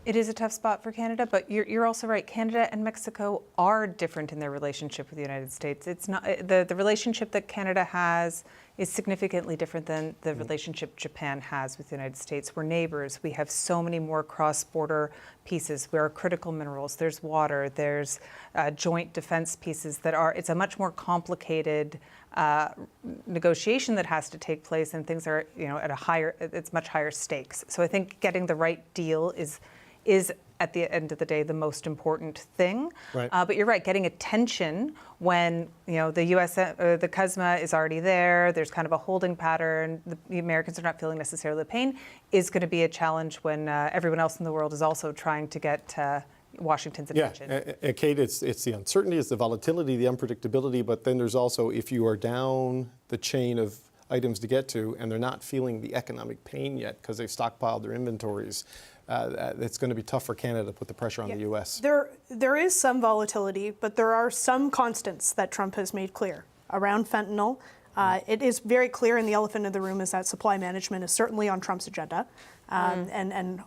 It is a tough spot for Canada, but you're also right. Canada and Mexico are different in their relationship with the United States. It's not the relationship that Canada has is significantly different than the relationship Japan has with the United States. We're neighbors. We have so many more cross-border pieces. There are critical minerals. There's water. There's joint defense pieces that are. It's a much more complicated negotiation that has to take place, and things are, you know, at a higher. It's much higher stakes. So I think getting the right deal is at the end of the day the most important thing. Right. But you're right, getting attention when, you know, the U.S. The Kuzma is already there. There's kind of a holding pattern. The Americans are not feeling necessarily the pain. Is going to be a challenge when everyone else in the world is also trying to get Washington's attention. Yeah, Kate, it's the uncertainty, it's the volatility, the unpredictability, but then there's also, if you are down the chain of items to get to and they're not feeling the economic pain yet because they've stockpiled their inventories, it's going to be tough for Canada to put the pressure on the U.S. There is some volatility, but there are some constants that Trump has made clear around fentanyl. It is very clear, and the elephant in the room is that supply management is certainly on Trump's agenda, and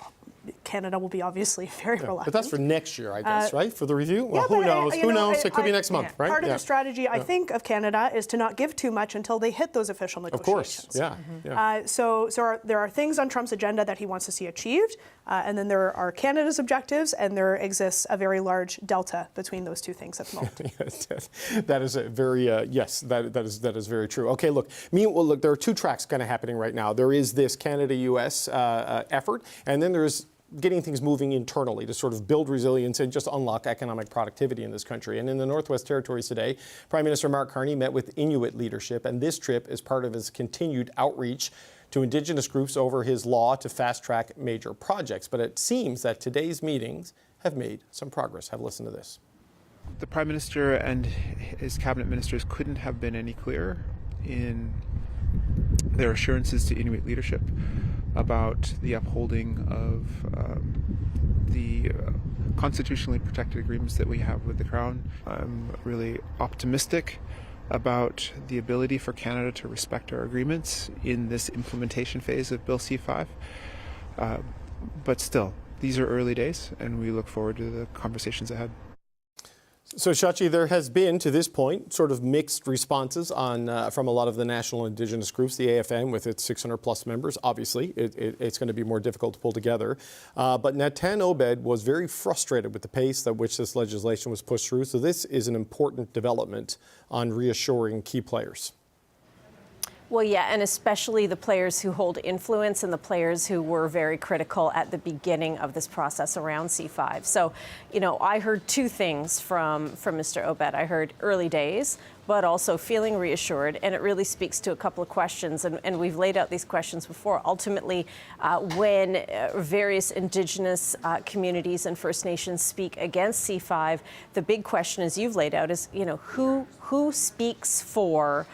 Canada will be obviously very reluctant. But that's for next year, I guess, right? For the review? Well, yeah, who knows? Who knows? It could be next month, right? Part of the strategy, I think, of Canada is to not give too much until they hit those official negotiations. Of course, yeah. So there are things on Trump's agenda that he wants to see achieved, and then there are Canada's objectives, and there exists a very large delta between those two things at the moment. That is a very, yes, that is very true. Okay, look, there are two tracks kind of happening right now. There is this Canada-U.S. effort, and then there's getting things moving internally to sort of build resilience and just unlock economic productivity in this country. And in the Northwest Territories today, Prime Minister Mark Carney met with Inuit leadership, and this trip is part of his continued outreach to Indigenous groups over his law to fast-track major projects. But it seems that today's meetings have made some progress. Have a listen to this. The Prime Minister and his cabinet ministers couldn't have been any clearer in their assurances to Inuit leadership about the upholding of the constitutionally protected agreements that we have with the Crown. I'm really optimistic about the ability for Canada to respect our agreements in this implementation phase of Bill C-5. But still, these are early days, and we look forward to the conversations ahead. So, Shachi, there has been, to this point, sort of mixed responses on from a lot of the national Indigenous groups, the AFN, with its 600-plus members. Obviously, it's going to be more difficult to pull together. But Natan Obed was very frustrated with the pace at which this legislation was pushed through. So this is an important development on reassuring key players. Well, yeah, and especially the players who hold influence and the players who were very critical at the beginning of this process around C5. So, you know, I heard two things from Mr. Obed. I heard early days, but also feeling reassured, and it really speaks to a couple of questions, and we've laid out these questions before. Ultimately, when various Indigenous communities and First Nations speak against C5, the big question, as you've laid out, is, you know, who speaks for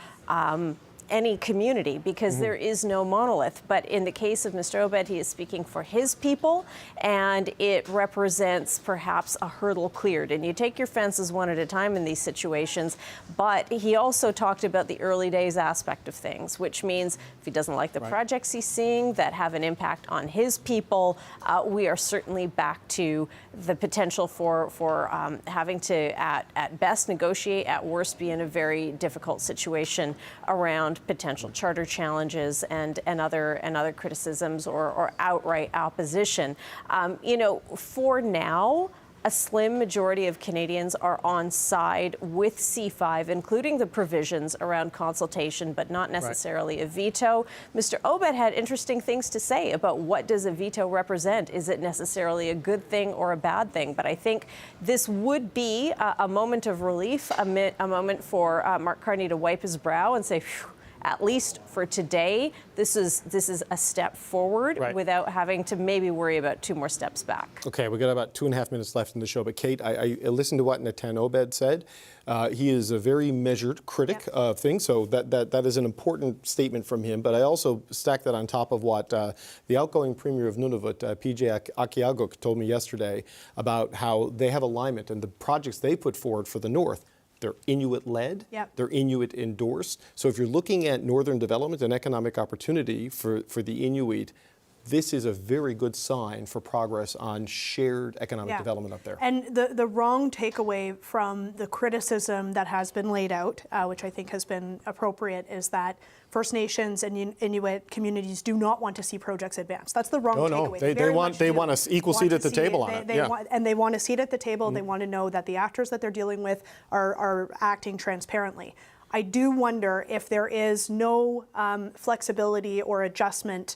any community, because there is no monolith. But in the case of Mr. Obed, he is speaking for his people, and it represents perhaps a hurdle cleared. And you take your fences one at a time in these situations. But he also talked about the early days aspect of things, which means if he doesn't like the projects he's seeing that have an impact on his people, we are certainly back to the potential for having to, at best, negotiate, at worst, be in a very difficult situation around potential charter challenges and other criticisms or outright opposition. For now, a slim majority of Canadians are on side with C5, including the provisions around consultation, but not necessarily a veto. Mr. Obed had interesting things to say about what does a veto represent. Is it necessarily a good thing or a bad thing? But I think this would be a moment of relief, a moment for Mark Carney to wipe his brow and say, phew, at least for today, this is a step forward without having to maybe worry about 2 more steps back. Okay, we've got about 2.5 minutes left in the show. But Kate, I listened to what Natan Obed said. He is a very measured critic of things, so that is an important statement from him. But I also stack that on top of what the outgoing Premier of Nunavut, PJ Akiaguk, told me yesterday about how they have alignment and the projects they put forward for the North. They're Inuit-led, they're Inuit-endorsed. So if you're looking at northern development and economic opportunity for the Inuit, this is a very good sign for progress on shared economic development up there. And the wrong takeaway from the criticism that has been laid out, which I think has been appropriate, is that First Nations and Inuit communities do not want to see projects advance. That's the wrong takeaway. They want an equal seat at the table on it. They want a seat at the table. They want to know that the actors that they're dealing with are acting transparently. I do wonder if there is no flexibility or adjustment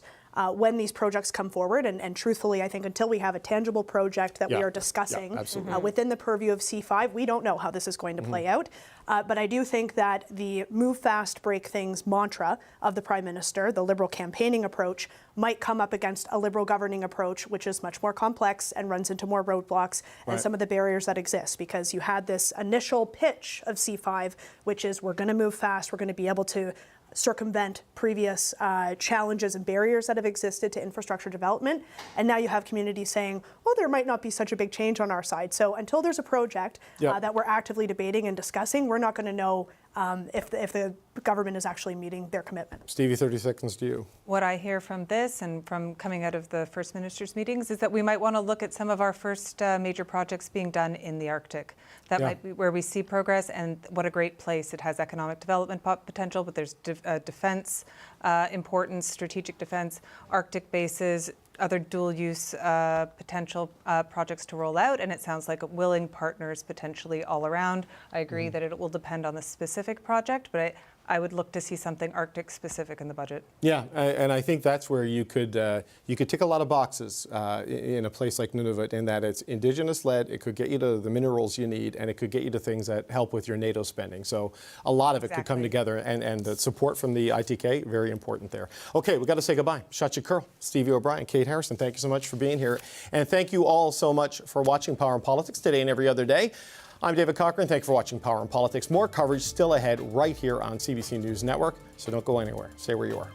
when these projects come forward. And truthfully, I think until we have a tangible project that we are discussing within the purview of C5, we don't know how this is going to play out. But I do think that the move fast, break things mantra of the Prime Minister, the Liberal campaigning approach, might come up against a Liberal governing approach, which is much more complex and runs into more roadblocks and some of the barriers that exist. Because you had this initial pitch of C5, which is we're going to move fast, we're going to be able to circumvent previous challenges and barriers that have existed to infrastructure development. And now you have communities saying, well, there might not be such a big change on our side. So until there's a project that we're actively debating and discussing, we're not going to know if the government is actually meeting their commitment. Stevie, 30 seconds to you. What I hear from this and from coming out of the First Minister's meetings is that we might want to look at some of our first major projects being done in the Arctic. That might be where we see progress, and what a great place. It has economic development potential, but there's defense importance, strategic defense, Arctic bases, other dual-use potential projects to roll out, and it sounds like willing partners potentially all around. I agree that it will depend on the specific project, but I would look to see something Arctic specific in the budget. Yeah, and I think that's where you could tick a lot of boxes in a place like Nunavut, in that it's Indigenous-led, it could get you to the minerals you need, and it could get you to things that help with your NATO spending. So a lot of it could come together, and the support from the ITK, very important there. Okay, we've got to say goodbye. Shachit Kurl, Stevie O'Brien, Kate Harrison, thank you so much for being here. And thank you all so much for watching Power and Politics today and every other day. I'm David Cochran. Thank you for watching Power and Politics. More coverage still ahead right here on CBC News Network. So don't go anywhere. Stay where you are.